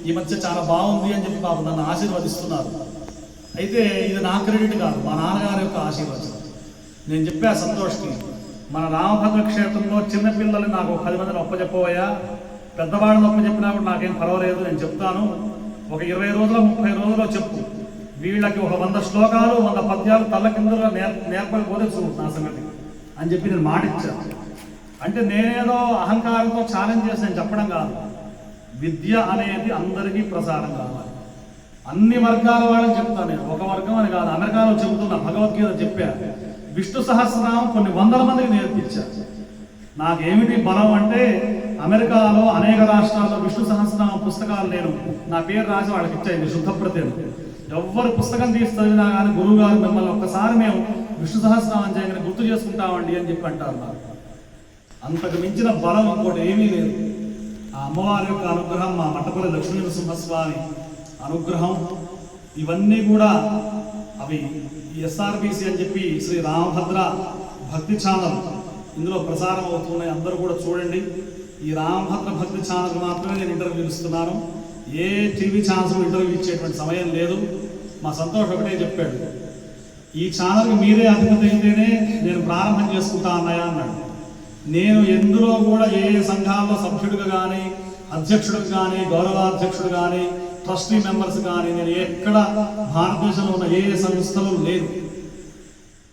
ఈ మధ్య చాలా బాగుంది అని చెప్పి పాపం నన్ను ఆశీర్వదిస్తున్నారు. అయితే ఇది నా క్రెడిట్ కాదు, మా నాన్నగారి యొక్క ఆశీర్వచనం. నేను చెప్పా సంతోష్కి, మన రామభద్ర క్షేత్రంలో చిన్నపిల్లలు నాకు 10 మందిని ఒప్పచెప్పవయ్యా, పెద్దవాళ్ళని ఒప్పచెప్పినా కూడా నాకేం పర్వాలేదు, నేను చెప్తాను, ఒక 20 రోజులు 30 రోజుల్లో చెప్పు, వీళ్ళకి ఒక 100 శ్లోకాలు 100 పద్యాలు తల్ల కిందలో నేర్పకపోతే చూడు నా సంగతి అని చెప్పి నేను మాట ఇచ్చాను. అంటే నేనేదో అహంకారంతో ఛాలెంజ్ చేసి నేను చెప్పడం కాదు, విద్య అనేది అందరికీ ప్రసారం కావాలి. అన్ని వర్గాల వాళ్ళని చెప్తాను నేను, ఒక వర్గం అని కాదు. అమెరికాలో చెబుతున్నా, భగవద్గీత చెప్పా, విష్ణు సహస్రనామం కొన్ని 100 మందికి నేర్పించారు. నాకేమిటి బలం అంటే, అమెరికాలో అనేక రాష్ట్రాల్లో విష్ణు సహస్రనామం పుస్తకాలు నేను నా పేరు రాసి వాళ్ళకి ఇచ్చాను, శుద్ధప్రత్యం. ఎవ్వరు పుస్తకం తీసి చదివినా కానీ గురువు గారు మిమ్మల్ని ఒక్కసారి మేము విష్ణు సహస్రనామం చేయగానే గుర్తు చేసుకుంటామండి అని చెప్పి అంటారు. నాకు అంతకు మించిన బలం ఇంకోటి ఏమీ లేదు. ఆ అమ్మవారి యొక్క అనుగ్రహం, మా మట్టపల్లి లక్ష్మీ నరసింహస్వామి అనుగ్రహం, ఇవన్నీ కూడా అవి ఎస్ఆర్బిసి అని చెప్పి శ్రీ రామభద్ర భక్తి ఛానల్ ఇందులో ప్రసారం అవుతున్నాయి. అందరూ కూడా చూడండి. ఈ రామభద్ర భక్తి ఛానల్ మాత్రమే నేను ఇంటర్వ్యూలు ఇస్తున్నాను, ఏ టీవీ ఛానల్స్ ఇంటర్వ్యూ ఇచ్చేటువంటి సమయం లేదు. మా సంతోష్ ఒకటే చెప్పాడు, ఈ ఛానల్కి మీరే అధిపతి అయితేనే నేను ప్రారంభం చేసుకుంటా అన్నయ్య అన్నాడు. నేను ఎందులో కూడా ఏ సంఘాల్లో సభ్యుడిగా కానీ, అధ్యక్షుడికి కానీ, గౌరవాధ్యక్షుడు కానీ, ట్రస్టీ మెంబర్స్ కానీ, నేను ఎక్కడ భారతదేశంలో ఉన్న ఏ సంస్థలు లేదు.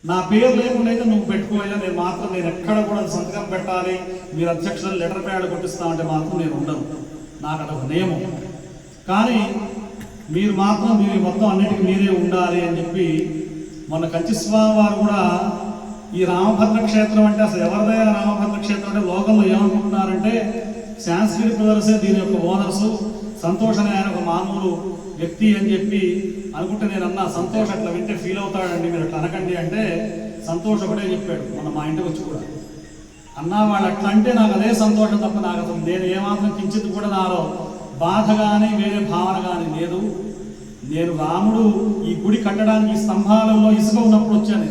నా పేరు లేకుండా అయితే నువ్వు పెట్టుకోవాలి, నేను మాత్రం నేను ఎక్కడ కూడా సంతకం పెట్టాలి, మీరు అధ్యక్షులు లెటర్ ప్యాడ్ కొట్టిస్తామంటే మాత్రం నేను ఉండను, నాకు అదొక నియమం. కానీ మీరు మాత్రం మీరు మొత్తం అన్నిటికీ మీరే ఉండాలి అని చెప్పి మొన్న కంచి స్వామి వారు కూడా ఈ రామభద్ర క్షేత్రం అంటే అసలు ఎవరిదైనా రామభద్ర క్షేత్రం అంటే లోకంలో ఏమనుకుంటున్నారంటే సాంస్క్రిట్ బ్రదర్సే దీని యొక్క ఓనర్సు, సంతోష్ అనే ఆయన ఒక మామూలు వ్యక్తి అని చెప్పి అనుకుంటే నేను అన్నా, సంతోష్ అట్లా వింటే ఫీల్ అవుతాడండి, మీరు అట్లా అనకండి అంటే సంతోష్ ఒకటే చెప్పాడు మొన్న మా ఇంటికి వచ్చి కూడా, అన్నా వాళ్ళు అట్లా అంటే నాకు అదే సంతోషం తప్ప నాకు అసలు నేను ఏమాత్రం కించిత్ కూడా నాలో బాధ కానీ వేరే భావన కానీ లేదు. నేను రాముడు ఈ గుడి కట్టడానికి స్తంభాలలో ఇసుక ఉన్నప్పుడు వచ్చాను.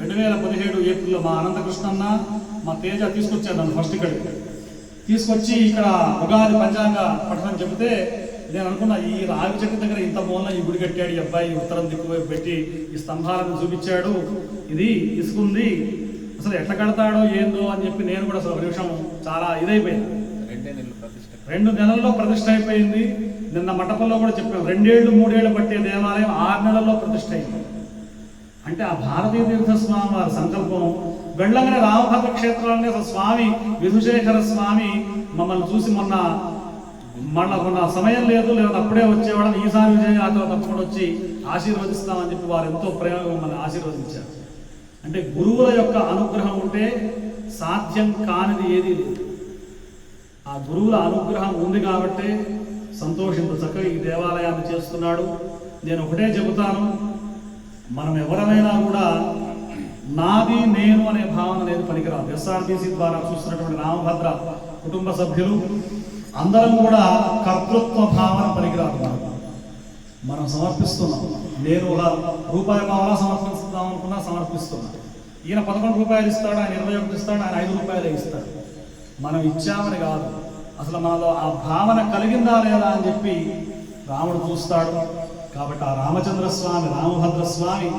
2017 ఏప్రిల్లో మా అనంతకృష్ణన్న మా తేజ తీసుకొచ్చారు నన్ను ఫస్ట్ ఇక్కడికి తీసుకొచ్చి ఇక్కడ ఉగాది పంచాంగ పఠనం చెబితే నేను అనుకున్నా ఈ రావి చెట్టు దగ్గర ఇంత మూలన ఈ గుడి కట్టాడు ఈ అబ్బాయి, ఉత్తరం దిక్కు వైపు పెట్టి ఈ స్తంభాలను చూపించాడు, ఇది ఇసుకుంది, అసలు ఎట్లా కడతాడో ఏందో అని చెప్పి నేను కూడా అసలు ఒక నిమిషం చాలా ఇదైపోయింది. 2 నెలల్లో ప్రతిష్ట అయిపోయింది. నిన్న మంటపంలో కూడా చెప్పాం, 2 ఏళ్ళు 3 ఏళ్ళు పట్టే దేవాలయం 6 నెలల్లో ప్రతిష్ట అయింది. అంటే ఆ భారతీయ తీర్థ స్వామి వారి సంకల్పం. వెళ్ళగానే రామభద్ర క్షేత్రాలని అసలు స్వామి విధుశేఖర స్వామి మమ్మల్ని చూసి మొన్న సమయం లేదు లేదా అప్పుడే వచ్చేవాళ్ళని ఈసారి విజయయాత్ర తప్పకుండా వచ్చి ఆశీర్వదిస్తామని చెప్పి వారు ఎంతో ప్రేమగా మమ్మల్ని ఆశీర్వదించారు. అంటే గురువుల యొక్క అనుగ్రహం ఉంటే సాధ్యం కానిది ఏదీ లేదు. ఆ గురువుల అనుగ్రహం ఉంది కాబట్టి సంతోషంతో చక్కగా ఈ దేవాలయాన్ని చేస్తున్నాడు. నేను ఒకటే చెబుతాను, మనం ఎవరైనా కూడా నాది నేను అనే భావన లేదు, పనికిరాదు. ఎస్ఆర్టీసీ ద్వారా చూస్తున్నటువంటి రామభద్ర కుటుంబ సభ్యులు అందరం కూడా కర్తృత్వ భావన పనికిరాదు. మనం సమర్పిస్తున్నాం. నేను ఒక రూపాయి పావలా సమర్పిస్తాం అనుకున్నా సమర్పిస్తున్నాను. ఈయన 11 రూపాయలు ఇస్తాడు, ఆయన 21 ఇస్తాడు, ఆయన 5 రూపాయలే ఇస్తాడు. మనం ఇచ్చామని కాదు, అసలు మనలో ఆ భావన కలిగిందా లేదా అని చెప్పి రాముడు చూస్తాడు. కాబట్టి ఆ రామచంద్ర స్వామి రామభద్ర స్వామి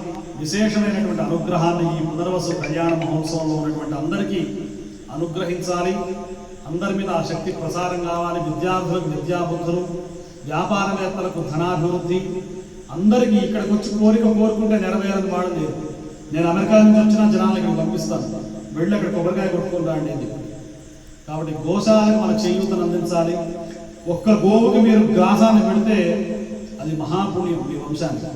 విశేషమైనటువంటి అనుగ్రహాన్ని ఈ పునర్వసు కళ్యాణ మహోత్సవంలో ఉన్నటువంటి అందరికీ అనుగ్రహించాలి. అందరి మీద ఆ శక్తి ప్రసారం కావాలి. విద్యార్థులకు విద్యాబుద్ధులు, వ్యాపారవేత్తలకు ధనాభివృద్ధి, అందరికీ ఇక్కడికి వచ్చి కోరుకుంటే నెరవేరని వాడు లేదు. నేను అమెరికా నుంచి వచ్చిన జనాలు ఇక్కడ పంపిస్తాను, వెళ్ళి అక్కడ కొబ్బరికాయ కొట్టుకుని రాండి అని చెప్పి. కాబట్టి గోశాలకు మన చేయూతను అందించాలి. ఒక్క గోవుకి మీరు గ్రాసాన్ని పెడితే అది మహాపుణ్యం మీ వంశానికి.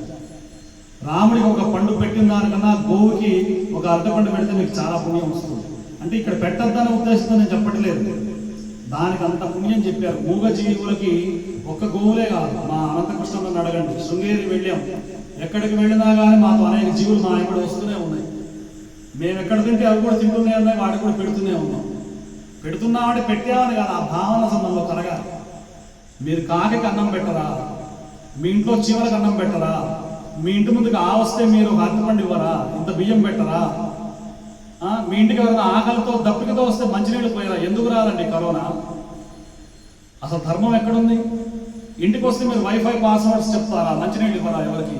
రాముడికి ఒక పండు పెట్టిన దానికన్నా గోవుకి ఒక అరటిపండు పెడితే మీకు చాలా పుణ్యం వస్తుంది. అంటే ఇక్కడ పెట్టద్దనే ఉద్దేశంతో నేను చెప్పట్లేదు, దానికి అంత పుణ్యం చెప్పారు. మూగ జీవులకి ఒక్క గోవులే కాదు, మా అనంతకృష్ణను అడగండి, శృంగేరి వెళ్ళాం, ఎక్కడికి వెళ్ళినా కానీ మాతో అనేక జీవులు మా ఇక్కడ వస్తూనే ఉన్నాయి. మేము ఎక్కడ తింటే అవి కూడా తింటూనే ఉన్నాయి, వాటికి కూడా పెడుతూనే ఉన్నాం. పెడుతున్నామంటే పెట్టామని కాదు, ఆ భావన సంబంధంలో కలగాలి. మీరు కాకి అన్నం పెట్టరా, మీ ఇంట్లో చీమలకు అన్నం పెట్టరా, మీ ఇంటి ముందుకు వస్తే మీరు అరటిపండు ఇవ్వరా, ఇంత బియ్యం పెట్టరా, మీ ఇంటికి ఎవరైనా ఆకలితో దప్పికతో వస్తే మంచినీళ్ళు పోయారా, ఎందుకు రాదండి కరోనా? అసలు ధర్మం ఎక్కడుంది? ఇంటికి వస్తే మీరు వైఫై పాస్వర్డ్స్ చెప్తారా, మంచినీళ్ళు ఇవ్వరా ఎవరికి?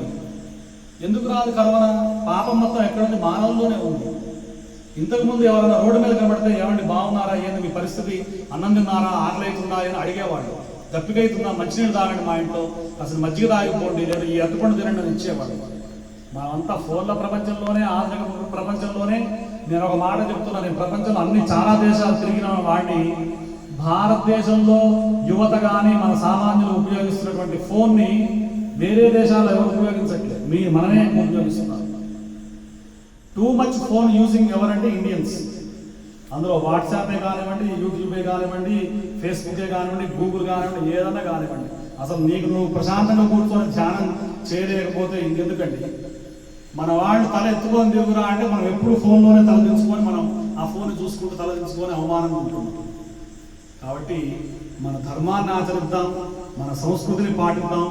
ఎందుకు రాదు కరోనా? పాపం మొత్తం ఎక్కడుంది? మానవుల్లోనే ఉంది. ఇంతకుముందు ఎవరైనా రోడ్డు మీద కనబడితే ఏమండి బాగున్నారా, ఏంది మీ పరిస్థితి, అన్నం తిన్నారా, ఆకలి అవుతుందా అని అడిగేవాడు. దప్పికైతుందా, మంచినీళ్ళు తాగండి మా ఇంట్లో, అసలు మజ్జిగ తాగిపోండి, లేదా ఈ అరటిపండు తినండి అని ఇచ్చేవాడు. మనమంతా ఫోన్ల ప్రపంచంలోనే, ఆధునిక ప్రపంచంలోనే. నేను ఒక మాట చెప్తున్నా, నేను ప్రపంచంలో అన్ని చాలా దేశాలు తిరిగిన వాడిని, భారతదేశంలో యువత కానీ మన సామాన్యులు ఉపయోగిస్తున్నటువంటి ఫోన్ని వేరే దేశాల్లో ఎవరు ఉపయోగించట్లేదు, మనమే ఉపయోగిస్తున్నారు. టూ మచ్ ఫోన్ యూజింగ్ ఎవరంటే ఇండియన్స్. అందులో వాట్సాపే కానివ్వండి, యూట్యూబే కానివ్వండి, ఫేస్బుకే కానివ్వండి, గూగుల్ కానివ్వండి, ఏదన్నా కానివ్వండి. అసలు నువ్వు ప్రశాంతంగా కూర్చొని ధ్యానం చేయలేకపోతే ఇంకెందుకండి? మన వాళ్ళు తల ఎత్తుకొని తిరుగురా అంటే మనం ఎప్పుడు ఫోన్లోనే తల దించుకొని మనం ఆ ఫోన్ చూసుకుంటూ తల దించుకొని అవమానంగా ఉంటున్నాం. కాబట్టి మన ధర్మాన్ని ఆచరిద్దాం, మన సంస్కృతిని పాటిద్దాం.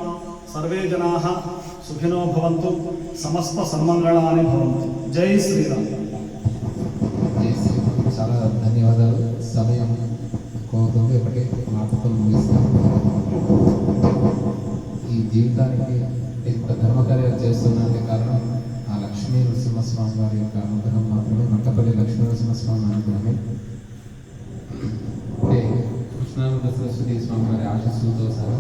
సర్వే జనాః సుఖినో భవంతు, సమస్త సన్మంగళాని భవంతు. జై శ్రీరామ్. చాలా ధన్యవాదాలు. సమయం కోరుతుంది, ఒకటి మాటతో ముగిస్తాం. ఈ జీవితానికి ఇంత ధర్మకార్యాలు చేస్తున్నందుకు కారణం ఆ లక్ష్మీ నరసింహస్వామి వారి యొక్క అనుగ్రహం మాత్రమే. మంటపల్లి లక్ష్మీ నరసింహస్వామి అనుగ్రహమే. అంటే కృష్ణానంద సరస్వతి స్వామి వారి ఆశీస్సులతో సహా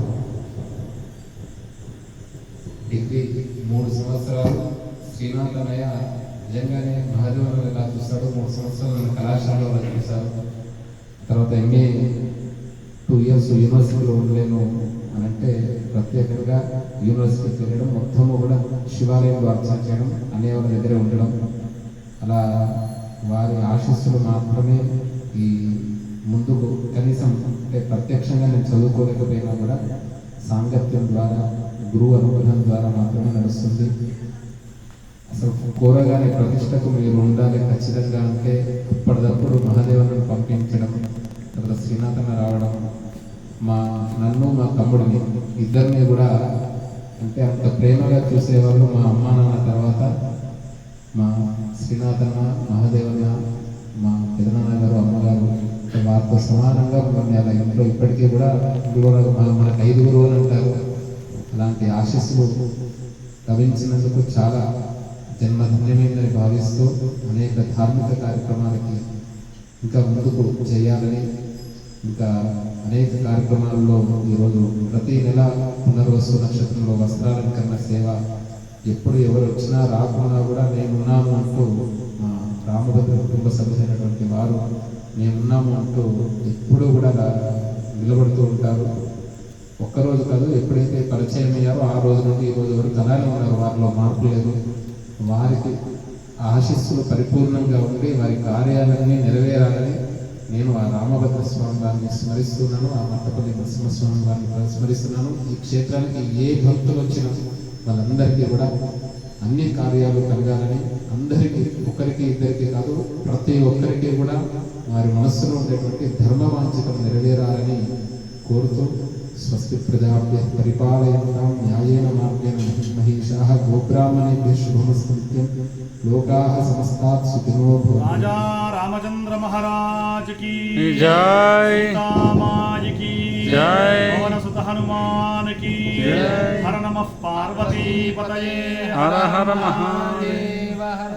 డిగ్రీ 3 సంవత్సరాలు శ్రీనాథనయ్య నిజంగానే మహాదేవుడు ఎలా చూస్తాడు. 3 సంవత్సరాలు కళాశాలలో చూశారు. తర్వాత ఎంఏ 2 ఇయర్స్ యూనివర్సిటీలో ఉండలేను అని అంటే ప్రత్యేకంగా యూనివర్సిటీకి వెళ్ళడం, మొత్తము కూడా శివాలయంలో అర్చన చేయడం, అనేవారి దగ్గరే ఉండడం, అలా వారి ఆశీస్సులు మాత్రమే ఈ ముందుకు కనీసం అంటే ప్రత్యక్షంగా నేను చదువుకోలేకపోయినా కూడా సాంగత్యం ద్వారా, గురువు అనుగ్రహం ద్వారా మాత్రమే నడుస్తుంది. అసలు కోరగానే ప్రతిష్టకు మీరు ఉండాలి ఖచ్చితంగా అంటే ఇప్పటిదప్పుడు మహాదేవుని పంపించడం, తర్వాత శ్రీనాథన రావడం, నన్ను మా తమ్ముడిని ఇద్దరిని కూడా అంటే అంత ప్రేమగా చూసేవాళ్ళు. మా అమ్మ నాన్న తర్వాత మా శ్రీనాథన్న, మహాదేవన్న, మా పెదనాన్న గారు, అమ్మగారు వారితో సమానంగా మనల్ని అలా ఇంట్లో ఇప్పటికీ కూడా మనకు 5 గురువులు అంటారు. అలాంటి ఆశీస్సులు లభించినందుకు చాలా జన్మధన్యమైందని భావిస్తూ అనేక ధార్మిక కార్యక్రమాలకి ఇంకా ముందుకు చేయాలని, ఇంకా అనేక కార్యక్రమాల్లో ఈరోజు ప్రతి నెల పునర్వసు నక్షత్రంలో వస్త్రాలంకరణ సేవ ఎప్పుడు ఎవరు వచ్చినా రాకున్నా కూడా నేనున్నాను అంటూ మా రామభద్ర కుటుంబ సభ్యులైనటువంటి వారు నేనున్నాము అంటూ ఎప్పుడూ కూడా నిలబడుతూ ఉంటారు. ఒక్కరోజు కాదు, ఎప్పుడైతే పరిచయం అయ్యారో ఆ రోజు నుండి ఈ రోజు వరకు అలానే ఉన్నారు. వారిలో మార్పు లేదు. వారికి ఆశీస్సులు పరిపూర్ణంగా ఉండి వారి కార్యాలన్నీ నెరవేరాలని నేను ఆ రామభద్ర స్వామి వారిని స్మరిస్తున్నాను, ఆ మట్టపల్లి నరసింహస్వామి వారిని స్మరిస్తున్నాను. ఈ క్షేత్రానికి ఏ భక్తులు వచ్చినా వాళ్ళందరికీ కూడా అన్ని కార్యాలు కలగాలని, అందరికీ ఒకరికి ఇద్దరికి కాదు ప్రతి ఒక్కరికి కూడా వారి మనస్సులో ఉండేటువంటి ధర్మవాంఛితం నెరవేరాలని కోరుతూ స్వస్తి ప్రజాభ్య పరిపాలయంతాం న్యాయేన మార్గేణ మహిషాః గోబ్రాహ్మణేభ్యः శుభమస్తు నిత్యం లోకాః సమస్తాః సుఖినో భవంతు. రాజా రామచంద్ర మహారాజ్ की जय, सीतामाई की जय, पवनसुत हनुमान की जय। हर नमः पार्वती पतये हर हर महादेव हर